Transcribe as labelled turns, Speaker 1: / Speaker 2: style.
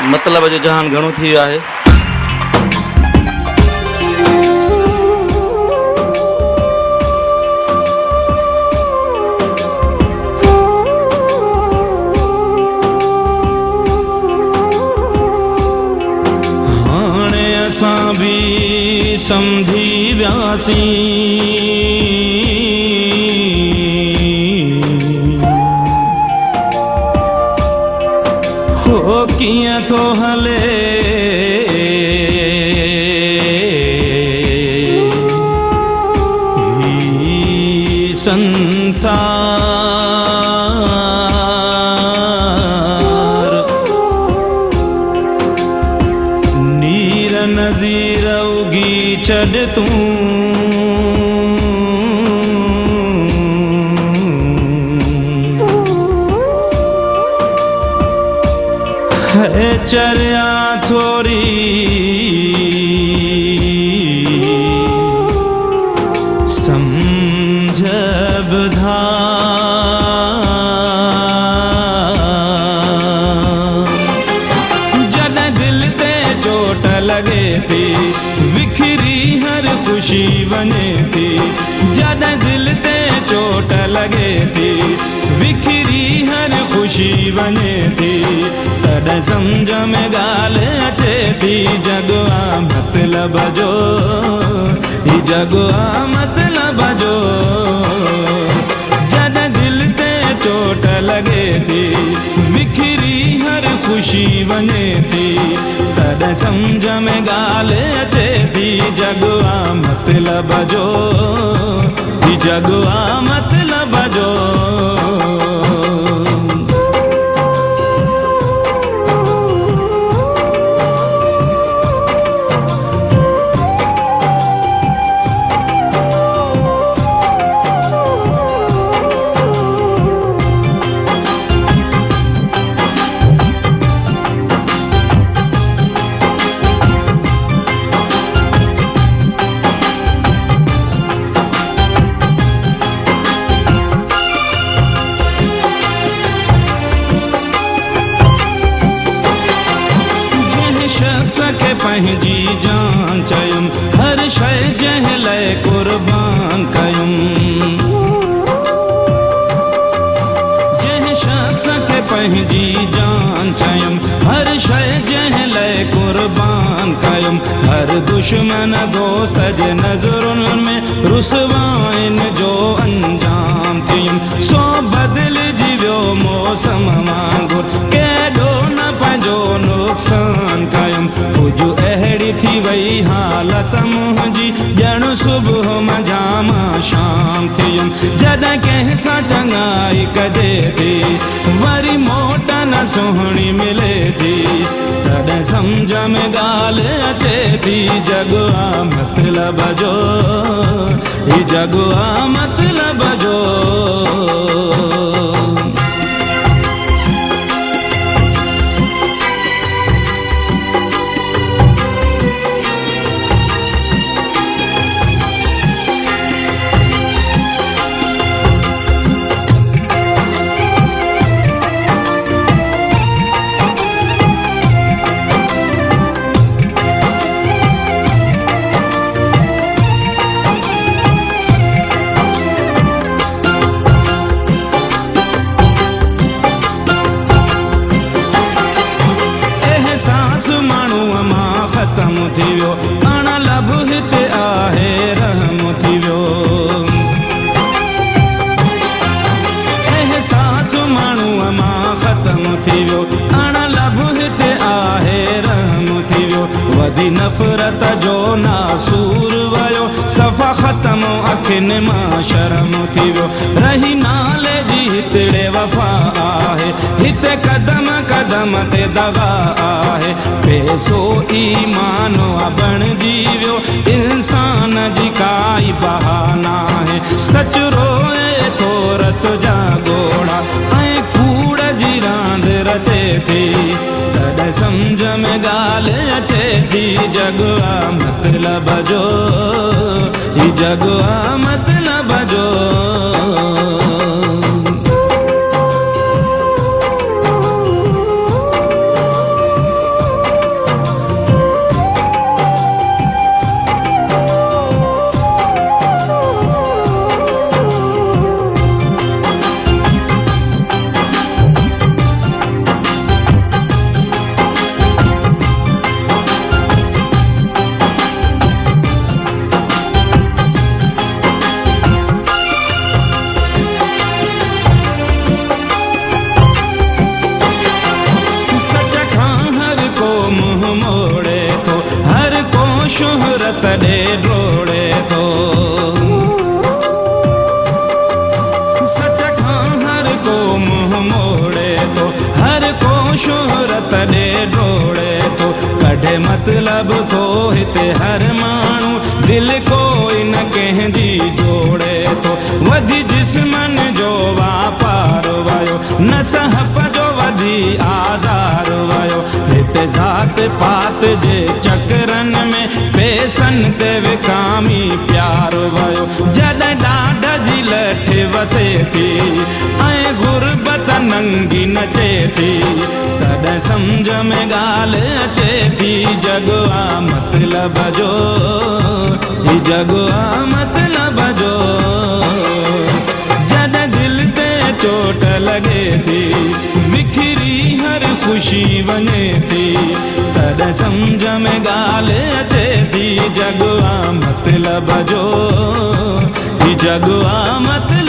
Speaker 1: मतलब जो जहान घणो थी वियो आहे।
Speaker 2: हाणे असां भी समझी व्यासी हो कियां थो हले ही संसार। नीर नज़ीर उगी छॾ तूं चरिया थोरी समझ बुधार। जॾहिं दिल ते चोट लगे थी विखरी हर खुशी वञे थी। जॾहिं दिल ते चोट लगे थी विखरी हर खुशी वञे थी। तॾहिं सम्झ में ॻाल्हि अचे थी जॻो आ मतलब जो ही जॻो आ मतलब जो। जॾहिं दिल ते चोट लगे थी विखरी हर खुशी वञे थी। तॾहिं सम्झ में ॻाल्हि अचे थी जॻो आ मतलब जो ही जॻो आ मतलब जो। पंहिंजी जान चयुम हर शइ जंहिं लाइ कुर्बान कयुम। जंहिं शख्स खे पंहिंजी जान चयुम हर शइ जंहिं लाइ कुर्बान कयुम। हर दुश्मन दोस्त जे नज़रुनि में रुसवाइनि जो अंजाम थियुम। सो बदिलजी वियो मौसम वांगुर केॾो न पंहिंजो नुक़सान कयुम। कुझु अहिड़ी थी वई हालत मुंहिंजी ॼण सुबुह मंझाम शाम थियुम। जॾहिं कंहिं सां चङाई कजे थी वरी मोट न सुहिणी मिले थी। तॾहिं सम्झ में ॻाल्हि अचे थी जॻो आ मतलब जो ही जॻो आ मतलब जो। नफ़रत जो नासूर वयो सफ़ा ख़त्म अखियुनि मां शर्म थी वियो। रही नाले जी हितड़े वफ़ा आहे हिते कदम कदम ते दगा आहे। पैसो ईमान बणिजी वियो इंसान जी काई बहाना आहे। सच रोए थो रत जा ॻोढ़ा ऐं कूड़ जी रांदि रचे थी। तॾहिं सम्झ में ॻाल्हि अचे थी जॻो आ मतलब जो ही जॻो आ मतलब जो। पंहिंजे मतलब को हिते हर माण्हू दिल कोई न कंहिंजी जोड़े थो वधी जिस्मन जो वापार वयो न सहप जो वधी आधार वयो हिते ज़ात पात जे चकरन में पैसन ते विकामी प्यार वयो जॾहिं ॾाढ जी लठ वसे थी ऐं गुरबत नंगी नचे थी तॾहिं सम्झ में ॻाल्हि अचे थी जग आ मतलब जो ही जग आ मतलब जो जॾहिं दिल ते चोट लॻे थी बिखरी हर खुशी वञे थी तॾहिं सम्झ में ॻाल्हि अचे थी जग आ मतलब जो ही जग आ मतलब